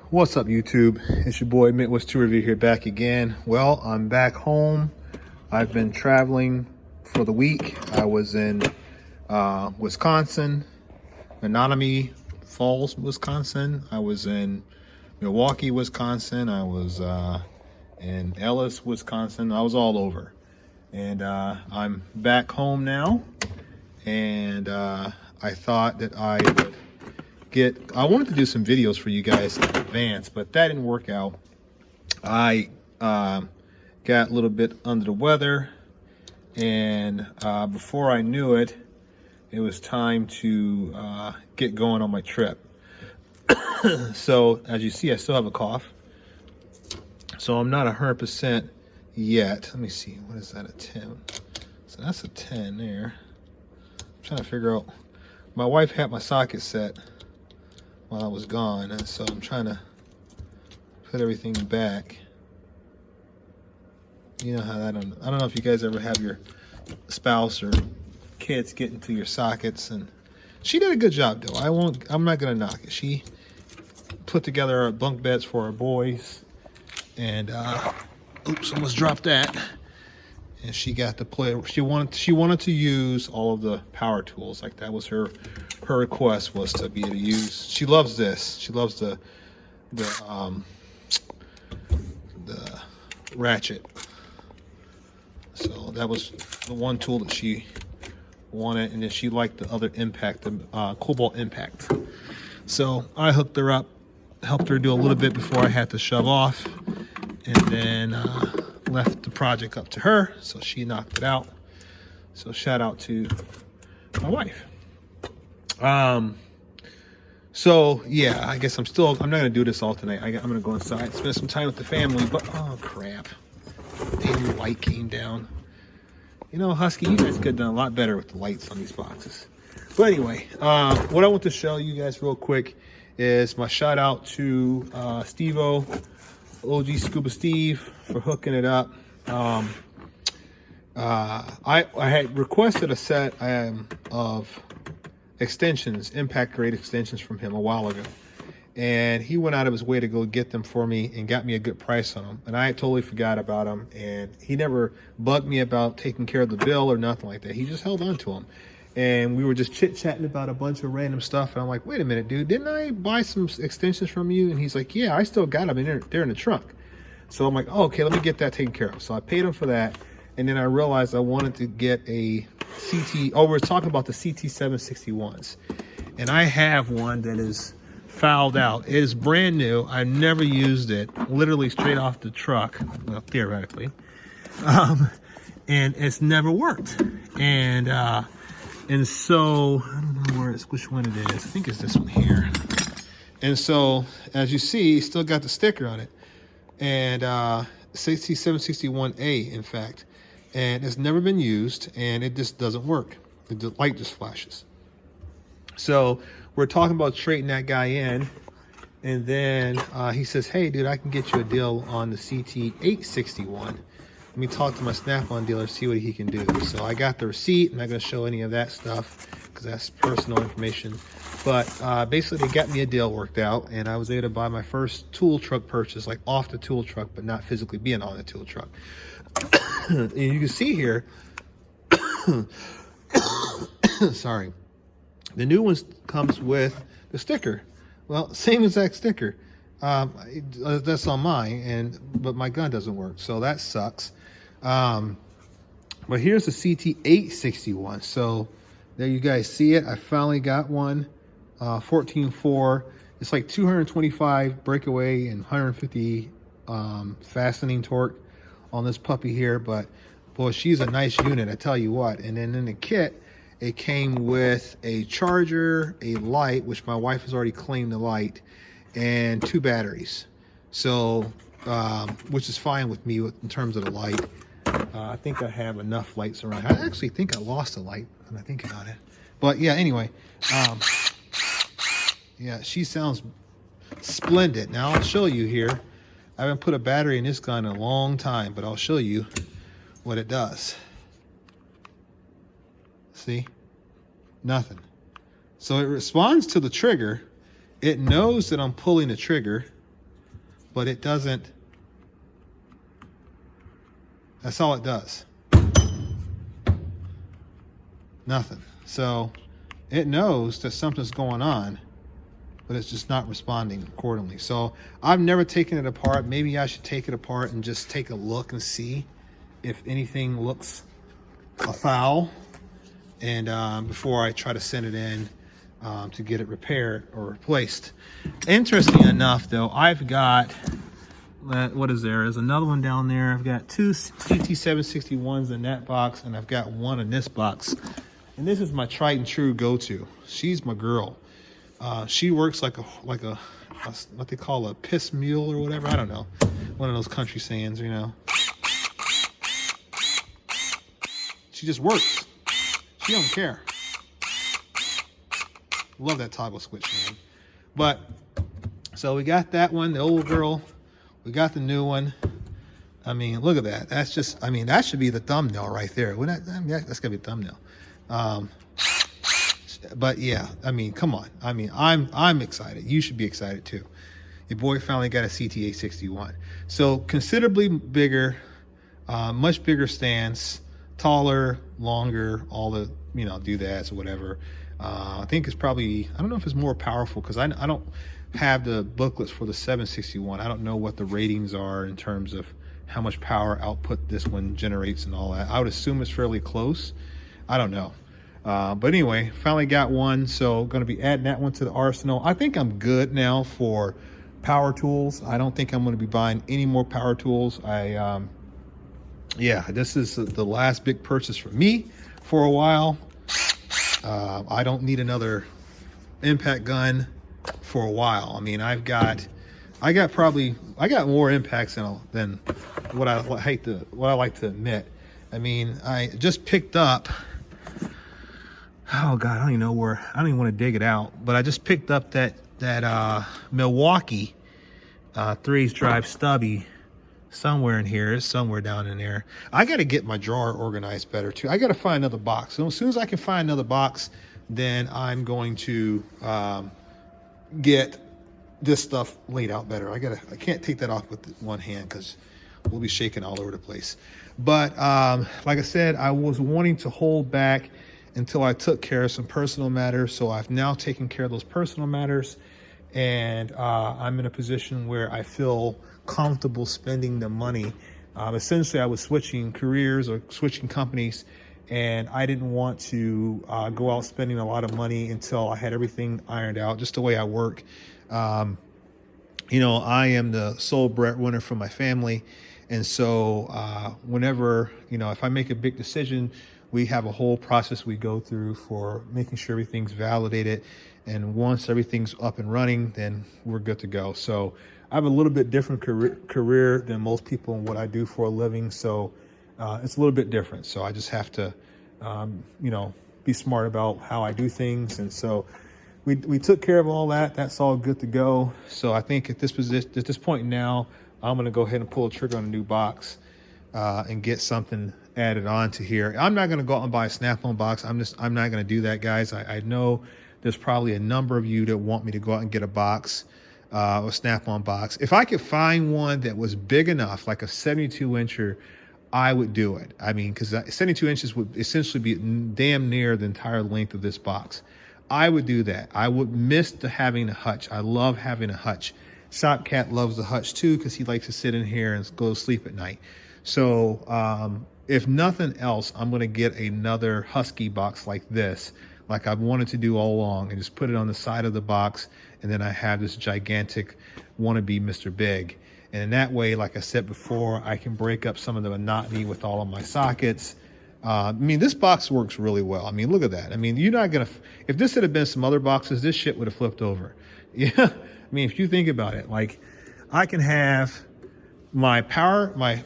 What's up, YouTube? It's your boy Midwest 2 Review here, back again. Well, I'm back home. I've been traveling for the week. I was in Wisconsin, Menominee Falls, Wisconsin. I was in Milwaukee, Wisconsin. I was in Ellis, Wisconsin. I was all over. And I'm back home now. And I thought that I wanted to do some videos for you guys in advance, but that didn't work out. I got a little bit under the weather, and before I knew it, it was time to get going on my trip. So as you see, I still have a cough, so I'm not 100% yet. Let me see, what is that, a 10? So that's a 10 there. I'm trying to figure out, my wife had my socket set while I was gone, and so I'm trying to put everything back. You know how that, I don't know if you guys ever have your spouse or kids get into your sockets, and she did a good job though. I'm not gonna knock it. She put together our bunk beds for our boys, and oops, almost dropped that. And she got to play. She wanted to use all of the power tools. Like, that was her request, was to be able to use. She loves this. She loves the ratchet. So that was the one tool that she wanted, and then she liked the other impact, the Cobalt impact. So I hooked her up, helped her do a little bit before I had to shove off, and then left the project up to her, so she knocked it out. So shout out to my wife. So yeah, I guess I'm not gonna do this all tonight. I'm gonna go inside, spend some time with the family. But oh crap, damn light came down. You know, Husky, you guys could have done a lot better with the lights on these boxes. But anyway, what I want to show you guys real quick is my shout out to Steve-O, OG Scuba Steve, for hooking it up. I had requested a set of extensions, impact grade extensions, from him a while ago, and he went out of his way to go get them for me and got me a good price on them, and I totally forgot about them, and he never bugged me about taking care of the bill or nothing like that. He just held on to them, and we were just chit-chatting about a bunch of random stuff, and I'm like, wait a minute, dude, didn't I buy some extensions from you? And he's like, yeah, I still got them in there, they're in the trunk. So I'm like, oh, okay, let me get that taken care of. So I paid him for that, and then I realized I wanted to get a CT. Oh, we're talking about the CT761s, and I have one that is fouled out. It is brand new. I've never used it. Literally straight off the truck, well, theoretically, and it's never worked. And so I don't know which one it is. I think it's this one here. And so, as you see, still got the sticker on it. And CT761A, in fact, and it's never been used, and it just doesn't work. The light just flashes. So we're talking about trading that guy in, and then he says, hey dude, I can get you a deal on the CT861. Let me talk to my Snap-on dealer, see what he can do. So I got the receipt. I'm not going to show any of that stuff because that's personal information. But basically, they got me a deal worked out, and I was able to buy my first tool truck purchase, like off the tool truck, but not physically being on the tool truck. And you can see here, sorry, the new one comes with the sticker. Well, same exact sticker. That's on mine, but my gun doesn't work, so that sucks. But here's the CT861. So there you guys see it. I finally got one. 14.4. It's like 225 breakaway and 150 fastening torque on this puppy here. But boy, she's a nice unit, I tell you what. And then in the kit, it came with a charger, a light, which my wife has already claimed the light, and 2 batteries. So, which is fine with me in terms of the light. I think I have enough lights around. I actually think I lost a light when I think about it. But yeah, anyway, yeah, she sounds splendid. Now I'll show you here. I haven't put a battery in this gun in a long time, but I'll show you what it does. See? Nothing. So it responds to the trigger. It knows that I'm pulling the trigger. but it doesn't. That's all it does. Nothing. So it knows that something's going on, but it's just not responding accordingly. So I've never taken it apart. Maybe I should take it apart and just take a look and see if anything looks afoul, and before I try to send it in to get it repaired or replaced. Interesting enough, though, I've got, what is there? There's another one down there. I've got two CT761s in that box, and I've got one in this box. And this is my tried and true go-to. She's my girl. She works like a what they call a piss mule or whatever. I don't know. One of those country sayings, you know. She just works. She don't care. Love that toggle switch, man. But so we got that one, the old girl. We got the new one. I mean, look at that. That's just, I mean, that should be the thumbnail right there. Wouldn't that, I mean, that's gotta be a thumbnail. But yeah, I mean, come on. I mean, I'm excited. You should be excited too. Your boy finally got a CT861. So considerably bigger, much bigger stance, taller, longer, all the, you know, doodads or whatever. I think it's probably, I don't know if it's more powerful, because I don't have the booklets for the 761. I don't know what the ratings are in terms of how much power output this one generates and all that. I would assume it's fairly close. I don't know. But anyway, finally got one, so going to be adding that one to the arsenal. I think I'm good now for power tools. I don't think I'm going to be buying any more power tools. Yeah, this is the last big purchase for me for a while. I don't need another impact gun for a while. I mean, I got more impacts than what I like to admit. I mean, I just picked up, oh God, I don't even know where, I don't even want to dig it out, but I just picked up that Milwaukee 3/8 drive stubby somewhere in here. It's somewhere down in there. I got to get my drawer organized better too. I got to find another box. So as soon as I can find another box, then I'm going to get this stuff laid out better. I can't take that off with one hand because we'll be shaking all over the place. But like I said, I was wanting to hold back until I took care of some personal matters. So I've now taken care of those personal matters, and I'm in a position where I feel comfortable spending the money. Essentially, I was switching careers or switching companies, and I didn't want to go out spending a lot of money until I had everything ironed out, just the way I work. You know, I am the sole breadwinner for my family. And so whenever, you know, if I make a big decision, we have a whole process we go through for making sure everything's validated. And once everything's up and running, then we're good to go. So I have a little bit different career than most people in what I do for a living. So it's a little bit different. So I just have to, you know, be smart about how I do things. And so we took care of all that. That's all good to go. So I think at this point now, I'm going to go ahead and pull the trigger on a new box and get something added on to here. I'm not going to go out and buy a Snap-on box. I'm not going to do that, guys. I know there's probably a number of you that want me to go out and get a box, a Snap-on box. If I could find one that was big enough, like a 72-incher, I would do it. I mean, because 72 inches would essentially be damn near the entire length of this box. I would do that. I would miss having a hutch. I love having a hutch. Shopcat loves the hutch too, because he likes to sit in here and go to sleep at night. So if nothing else, I'm going to get another Husky box like this, like I've wanted to do all along, and just put it on the side of the box. And then I have this gigantic wannabe Mr. Big. And in that way, like I said before, I can break up some of the monotony with all of my sockets. I mean, this box works really well. I mean, look at that. I mean, you're not going to, if this had been some other boxes, this shit would have flipped over. Yeah. I mean, if you think about it, like I can have my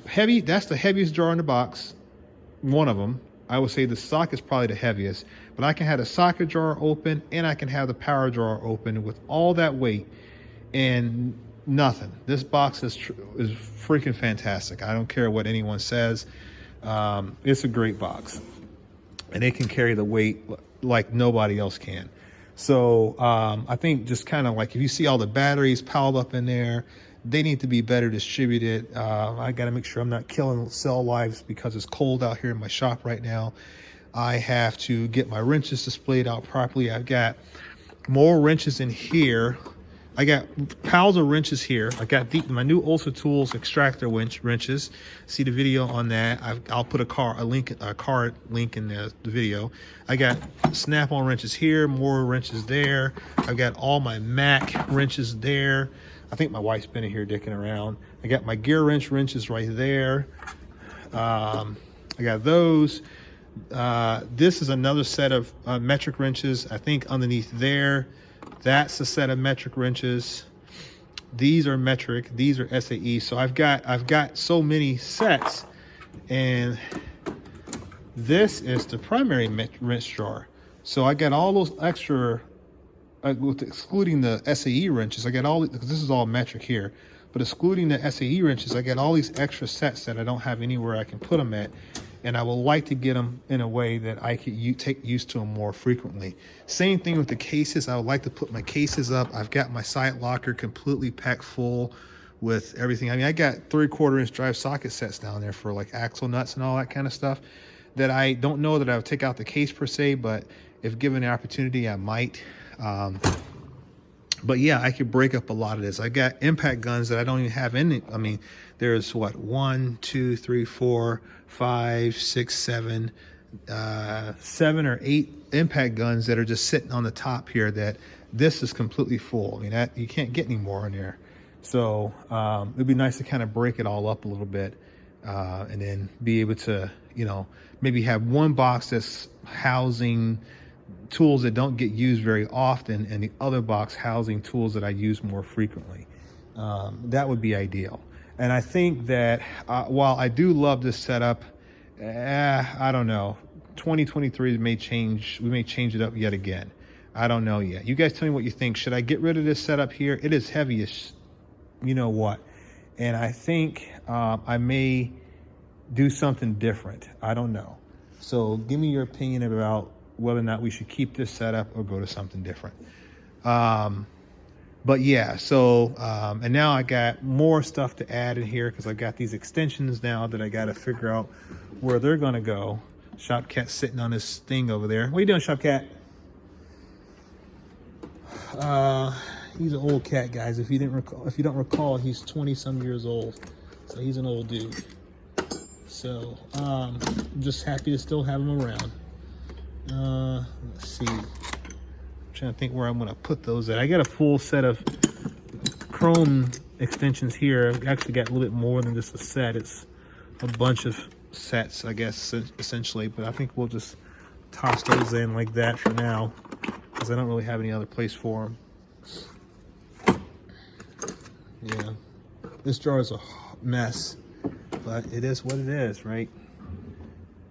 heavy, that's the heaviest drawer in the box. One of them. I would say the socket's probably the heaviest, but I can have the socket drawer open and I can have the power drawer open with all that weight and nothing. This box is freaking fantastic. I don't care what anyone says. It's a great box, and it can carry the weight like nobody else can. So I think just kind of like if you see all the batteries piled up in there, they need to be better distributed. I got to make sure I'm not killing cell lives because it's cold out here in my shop right now. I have to get my wrenches displayed out properly. I've got more wrenches in here. I got piles of wrenches here. I got my new Ulcer Tools extractor wrenches. See the video on that. I'll put a card link in the video. I got Snap-on wrenches here, more wrenches there. I've got all my Mac wrenches there. I think my wife's been in here dicking around. I got my gear wrenches right there. I got those. This is another set of metric wrenches. I think underneath there, that's a set of metric wrenches. These are metric, these are SAE. So I've got so many sets, and this is the primary wrench drawer. So I got all those extra, with excluding the SAE wrenches, I got all, because this is all metric here, but excluding the SAE wrenches, I got all these extra sets that I don't have anywhere I can put them at. And I would like to get them in a way that I could take use to them more frequently. Same thing with the cases. I would like to put my cases up. I've got my side locker completely packed full with everything. I mean, I got 3/4 inch drive socket sets down there for like axle nuts and all that kind of stuff that I don't know that I would take out the case per se, but if given the opportunity, I might. But yeah, I could break up a lot of this. I got impact guns that I don't even have in it. I mean, there's what, 1, 2, 3, 4, 5, 6, 7, 7 or 8 impact guns that are just sitting on the top here that this is completely full. I mean, that you can't get any more in there. So it'd be nice to kind of break it all up a little bit and then be able to, you know, maybe have one box that's housing tools that don't get used very often and the other box housing tools that I use more frequently. That would be ideal. And I think that while I do love this setup, I don't know, 2023 may change. We may change it up yet again. I don't know yet. You guys tell me what you think. Should I get rid of this setup here? It is heavy as you know what. And I think I may do something different. I don't know. So give me your opinion about whether or not we should keep this setup or go to something different. But yeah, so, and now I got more stuff to add in here because I got these extensions now that I got to figure out where they're going to go. Shopcat's sitting on this thing over there. What are you doing, Shopcat? He's an old cat, guys. If you don't recall, he's 20-some years old. So he's an old dude. So, I'm just happy to still have him around. Let's see. Trying to think where I'm going to put those at. I got a full set of chrome extensions here. I've actually got a little bit more than just a set. It's a bunch of sets, I guess, essentially. But I think we'll just toss those in like that for now because I don't really have any other place for them. Yeah, this jar is a mess, but it is what it is, right?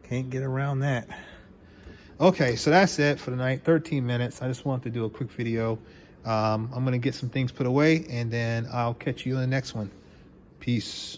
Can't get around that. Okay, so that's it for tonight. 13 minutes. I just wanted to do a quick video. I'm going to get some things put away, and then I'll catch you in the next one. Peace.